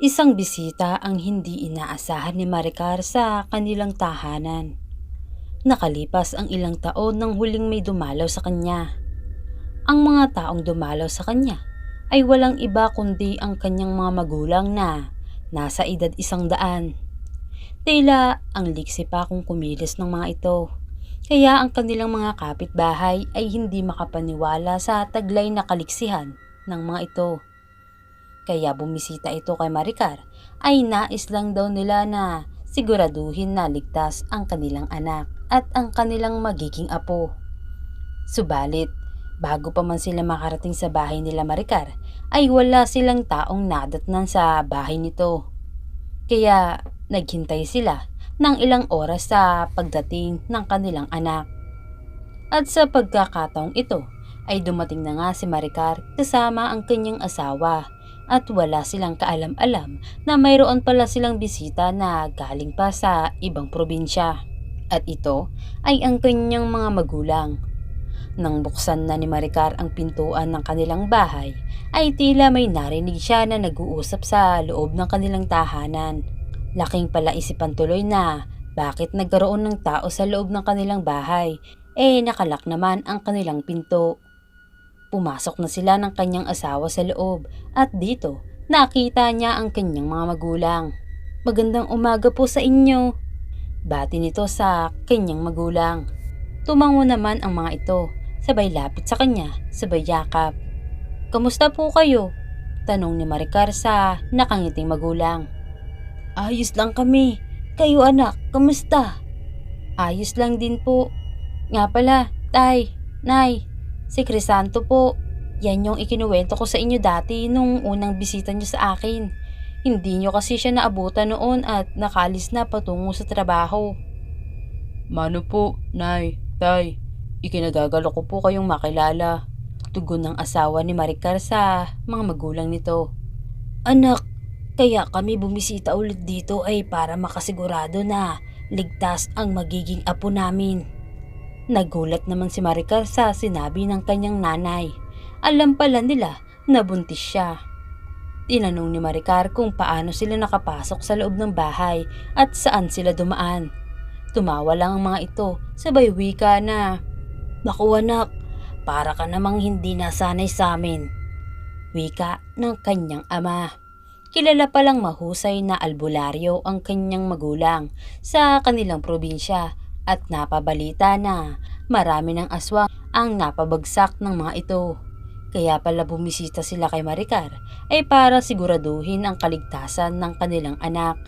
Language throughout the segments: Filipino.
Isang bisita ang hindi inaasahan ni Maricar sa kanilang tahanan. Nakalipas ang ilang taon nang huling may dumalaw sa kanya. Ang mga taong dumalaw sa kanya ay walang iba kundi ang kanyang mga magulang na nasa edad 100. Tila ang liksi pa kung kumilos ng mga ito. Kaya ang kanilang mga kapitbahay ay hindi makapaniwala sa taglay na kaliksihan ng mga ito. Kaya bumisita ito kay Maricar ay nais lang daw nila na siguraduhin na ligtas ang kanilang anak at ang kanilang magiging apo. Subalit, bago pa man sila makarating sa bahay nila Maricar, ay wala silang taong nadatnan sa bahay nito. Kaya naghintay sila ng ilang oras sa pagdating ng kanilang anak. At sa pagkakataong ito ay dumating na nga si Maricar kasama ang kanyang asawa at wala silang kaalam-alam na mayroon pala silang bisita na galing pa sa ibang probinsya. At ito ay ang kanyang mga magulang. Nang buksan na ni Maricar ang pintuan ng kanilang bahay ay tila may narinig siya na nag-uusap sa loob ng kanilang tahanan. Laking palaisipan tuloy na bakit nagkaroon ng tao sa loob ng kanilang bahay, nakalak naman ang kanilang pinto. Pumasok na sila ng kanyang asawa sa loob at dito nakita niya ang kanyang mga magulang. "Magandang umaga po sa inyo," bati nito sa kanyang magulang. Tumango naman ang mga ito, sabay lapit sa kanya, sabay yakap. "Kamusta po kayo?" tanong ni Maricar sa nakangiting magulang. "Ayos lang kami. Kayo anak, kamusta?" "Ayos lang din po. Nga pala, tay, nay, si Crisanto po. Yan yung ikinuwento ko sa inyo dati nung unang bisita niyo sa akin. Hindi niyo kasi siya naabutan noon at nakalis na patungo sa trabaho." "Mano po, nay, tay. Ikinagagalo ko po kayong makilala." Tugon ng asawa ni Maricar sa mga magulang nito. "Anak, kaya kami bumisita ulit dito ay para makasigurado na ligtas ang magiging apo namin." Nagulat naman si Maricar sa sinabi ng kanyang nanay. Alam pala nila na buntis siya. Tinanong ni Maricar kung paano sila nakapasok sa loob ng bahay at saan sila dumaan. Tumawa lang ang mga ito, sabay wika na, "Naku anak, para ka namang hindi nasanay sa amin." Wika ng kanyang ama. Kilala palang mahusay na albularyo ang kanyang magulang sa kanilang probinsya at napabalita na marami ng aswang ang napabagsak ng mga ito. Kaya pala bumisita sila kay Maricar ay para siguraduhin ang kaligtasan ng kanilang anak.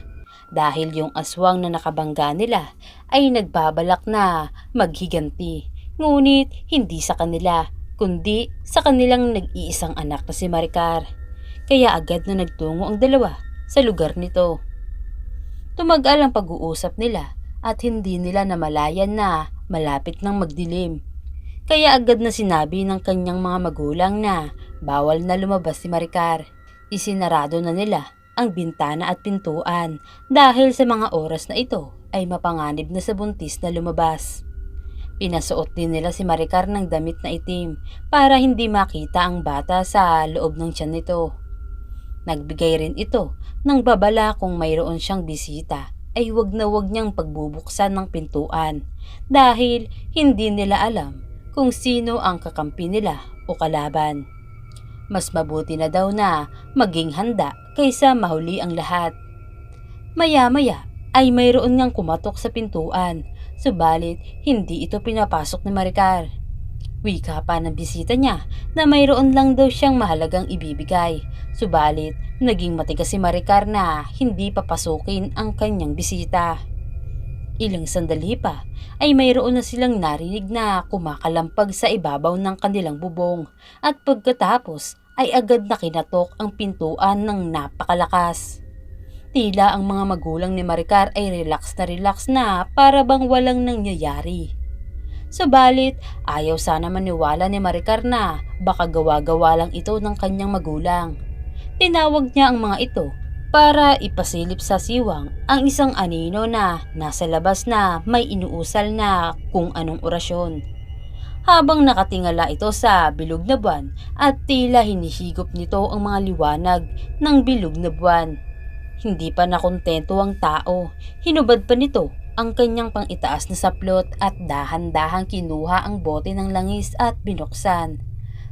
Dahil yung aswang na nakabangga nila ay nagbabalak na maghiganti. Ngunit hindi sa kanila, kundi sa kanilang nag-iisang anak na si Maricar. Kaya agad na nagtungo ang dalawa sa lugar nito. Tumagal ang pag-uusap nila at hindi nila namalayan na malapit nang magdilim. Kaya agad na sinabi ng kanyang mga magulang na bawal na lumabas si Maricar. Isinarado na nila ang bintana at pintuan dahil sa mga oras na ito ay mapanganib na sa buntis na lumabas. Pinasuot din nila si Maricar ng damit na itim para hindi makita ang bata sa loob ng tiyan nito. Nagbigay rin ito ng babala kung mayroon siyang bisita ay wag na wag niyang pagbubuksan ng pintuan dahil hindi nila alam kung sino ang kakampi nila o kalaban. Mas mabuti na daw na maging handa kaysa mahuli ang lahat. Maya-maya ay mayroon ngang kumatok sa pintuan, subalit hindi ito pinapasok ni Maricar. Wika pa ng bisita niya na mayroon lang daw siyang mahalagang ibibigay, subalit naging matigas si Maricar na hindi papasukin ang kanyang bisita. Ilang sandali pa ay mayroon na silang narinig na kumakalampag sa ibabaw ng kanilang bubong at pagkatapos ay agad na kinatok ang pintuan ng napakalakas. Tila ang mga magulang ni Maricar ay relax na para bang walang nangyayari. Subalit ayaw sana maniwala ni Maricar na baka gawa-gawa lang ito ng kanyang magulang. Tinawag niya ang mga ito para ipasilip sa siwang ang isang anino na nasa labas na may inuusal na kung anong orasyon. Habang nakatingala ito sa bilog na buwan at tila hinihigop nito ang mga liwanag ng bilog na buwan. Hindi pa nakontento ang tao. Hinubad pa nito ang kanyang pang-itaas na saplot at dahan-dahang kinuha ang bote ng langis at binuksan.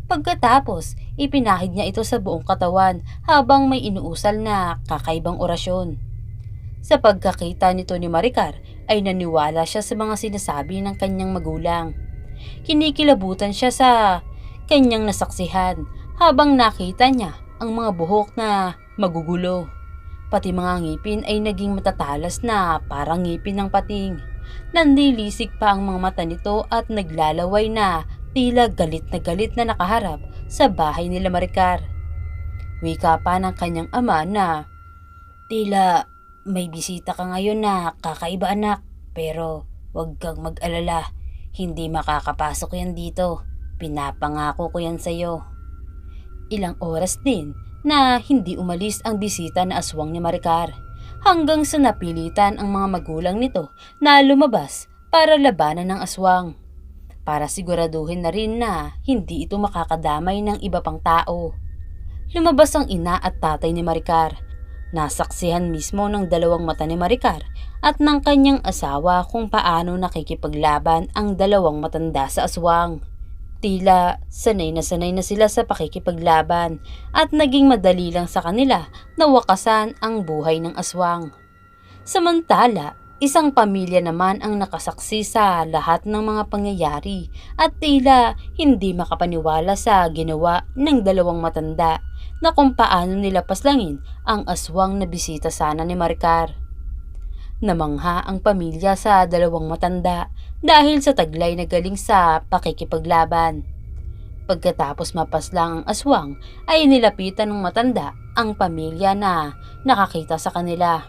Pagkatapos, ipinahid niya ito sa buong katawan habang may inuusal na kakaibang orasyon. Sa pagkakita nito ni Maricar ay naniwala siya sa mga sinasabi ng kanyang magulang. Kinikilabutan siya sa kanyang nasaksihan habang nakita niya ang mga buhok na magugulo. Pati mga ngipin ay naging matatalas na parang ngipin ng pating. Nanlilisik pa ang mga mata nito at naglalaway na tila galit na nakaharap sa bahay nila Maricar. Wika pa ng kanyang ama na, "Tila may bisita ka ngayon na kakaiba anak, pero huwag kang mag-alala, hindi makakapasok yan dito. Pinapangako ko yan sa'yo." Ilang oras din na hindi umalis ang bisita na aswang ni Maricar, hanggang sa napilitan ang mga magulang nito na lumabas para labanan ng aswang, para siguraduhin na rin na hindi ito makakadamay ng iba pang tao. Lumabas ang ina at tatay ni Maricar. Nasaksihan mismo ng dalawang mata ni Maricar at ng kanyang asawa kung paano nakikipaglaban ang dalawang matanda sa aswang. Tila sanay na sila sa pakikipaglaban at naging madali lang sa kanila na wakasan ang buhay ng aswang. Samantala, isang pamilya naman ang nakasaksi sa lahat ng mga pangyayari at tila hindi makapaniwala sa ginawa ng dalawang matanda na kung paano nila paslangin ang aswang na bisita sana ni Maricar. Namangha ang pamilya sa dalawang matanda dahil sa taglay na galing sa pakikipaglaban. Pagkatapos mapaslang ang aswang ay nilapitan ng matanda ang pamilya na nakakita sa kanila.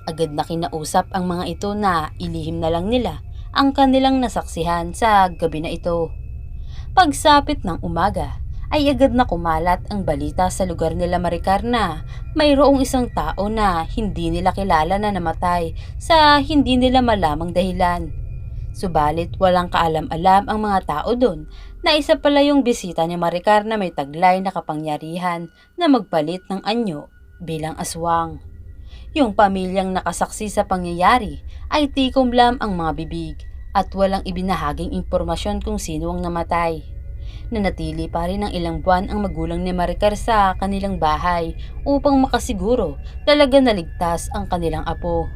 Agad na kinausap ang mga ito na ilihim na lang nila ang kanilang nasaksihan sa gabi na ito. Pagsapit ng umaga ay agad na kumalat ang balita sa lugar nila Maricar na mayroong isang tao na hindi nila kilala na namatay sa hindi nila malamang dahilan. Subalit walang kaalam-alam ang mga tao doon na isa pala yung bisita ni Maricar na may taglay na kapangyarihan na magpalit ng anyo bilang aswang. Yung pamilyang nakasaksi sa pangyayari ay tikomlam ang mga bibig at walang ibinahaging impormasyon kung sino ang namatay. Nanatili pa rin ng ilang buwan ang magulang ni Maricar sa kanilang bahay upang makasiguro talaga naligtas ang kanilang apo.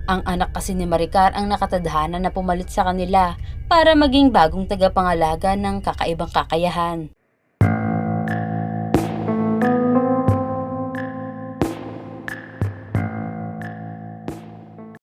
Ang anak kasi ni Maricar ang nakatadhana na pumalit sa kanila para maging bagong tagapangalaga ng kakaibang kakayahan.